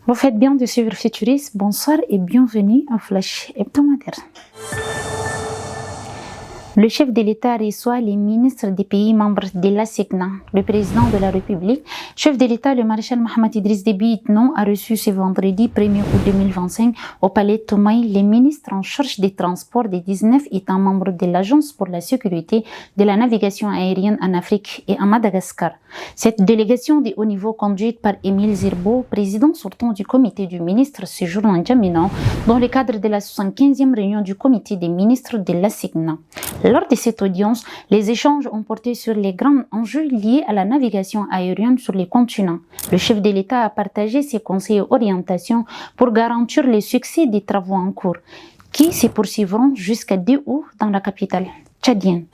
Vous faites bien de suivre Futuriste. Bonsoir et bienvenue en Flash hebdomadaire. Le chef de l'État reçoit les ministres des pays membres de la SECNA. Le président de la République, chef de l'État, le maréchal Mohamed Idriss Déby Itno, a reçu ce vendredi 1er août 2025 au palais Toumaï les ministres en charge des transports des 19 États membres de l'Agence pour la sécurité de la navigation aérienne en Afrique et à Madagascar. Cette délégation de haut niveau conduite par Émile Zirbo, président sortant du comité du ministre, séjourne en N'Djamena dans le cadre de la 75e réunion du comité des ministres de la SECNA. Lors de cette audience, les échanges ont porté sur les grands enjeux liés à la navigation aérienne sur les continents. Le chef de l'État a partagé ses conseils et orientations pour garantir le succès des travaux en cours, qui se poursuivront jusqu'à 2 août dans la capitale tchadienne.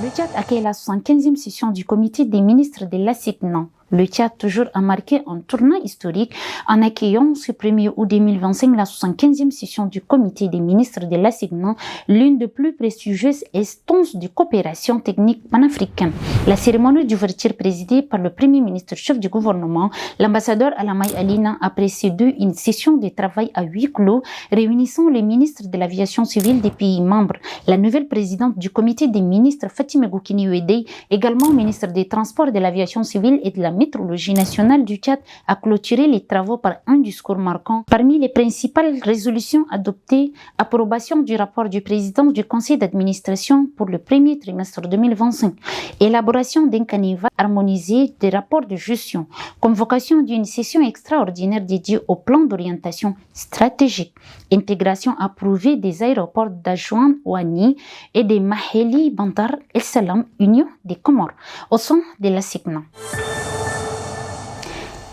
Le Tchad accueille la 75e session du comité des ministres de la SECNA. Le Tchad toujours a marqué un tournant historique en accueillant ce 1er août 2025 la 75e session du comité des ministres de la SECNA, l'une des plus prestigieuses instances de coopération technique panafricaine. La cérémonie d'ouverture présidée par le premier ministre chef du gouvernement, l'ambassadeur Alamay Alina, a précédé une session de travail à huis clos réunissant les ministres de l'aviation civile des pays membres. La nouvelle présidente du comité des ministres, Fatima Goukini Ouedei, également ministre des Transports, de l'aviation civile et de la météorologie nationale du Tchad, a clôturé les travaux par un discours marquant. Parmi les principales résolutions adoptées, approbation du rapport du président du conseil d'administration pour le premier trimestre 2025, élaboration d'un canevas harmonisé des rapports de gestion, convocation d'une session extraordinaire dédiée au plan d'orientation stratégique, intégration approuvée des aéroports d'Ajouan, Ouani et de Maheli Bandar El Salam, Union des Comores, au sein de la SECNA.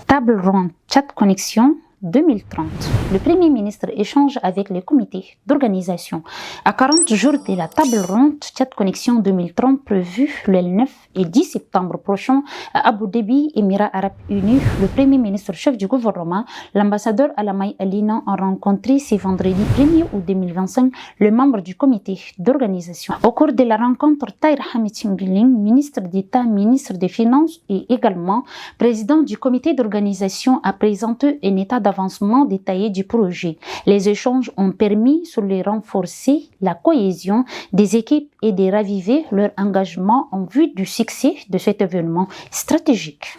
Table ronde Tchad Connexion 2030. Le Premier ministre échange avec le comité d'organisation. À 40 jours de la table ronde Tchad Connexion 2030 prévue le 9 et 10 septembre prochain à Abu Dhabi, Émirats Arabes Unis, le Premier ministre chef du gouvernement, l'ambassadeur Alamay Alina, a rencontré ce vendredi 1er août 2025 le membre du comité d'organisation. Au cours de la rencontre, Tahir Hamid Simbiling, ministre d'État, ministre des Finances et également président du comité d'organisation, a présenté un état d'avancement détaillé du projet. Les échanges ont permis de renforcer la cohésion des équipes et de raviver leur engagement en vue du succès de cet événement stratégique.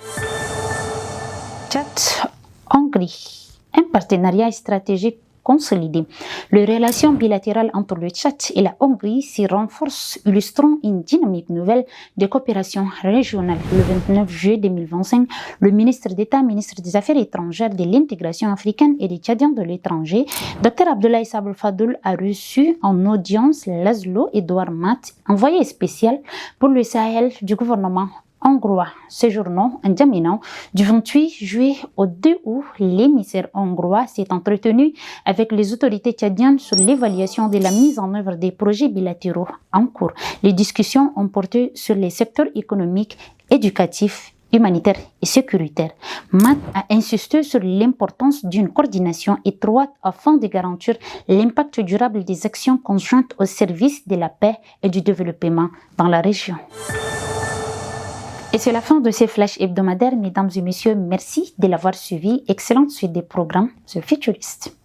Tchad-Hongrie, un partenariat stratégique consolidé. Les relations bilatérales entre le Tchad et la Hongrie s'y renforcent, illustrant une dynamique nouvelle de coopération régionale. Le 29 juillet 2025, le ministre d'État, ministre des Affaires étrangères, de l'intégration africaine et des Tchadiens de l'étranger, Dr Abdoulaye Sabel Fadoul, a reçu en audience Laszlo Edouard Mat, envoyé spécial pour le Sahel du gouvernement hongrois. Séjournant en N'Djamena du 28 juillet au 2 août, l'émissaire hongrois s'est entretenu avec les autorités tchadiennes sur l'évaluation de la mise en œuvre des projets bilatéraux en cours. Les discussions ont porté sur les secteurs économiques, éducatifs, humanitaire et sécuritaire. Mat a insisté sur l'importance d'une coordination étroite afin de garantir l'impact durable des actions conjointes au service de la paix et du développement dans la région. Et c'est la fin de ces flashs hebdomadaires, mesdames et messieurs. Merci de l'avoir suivi. Excellente suite des programmes sur Futuriste.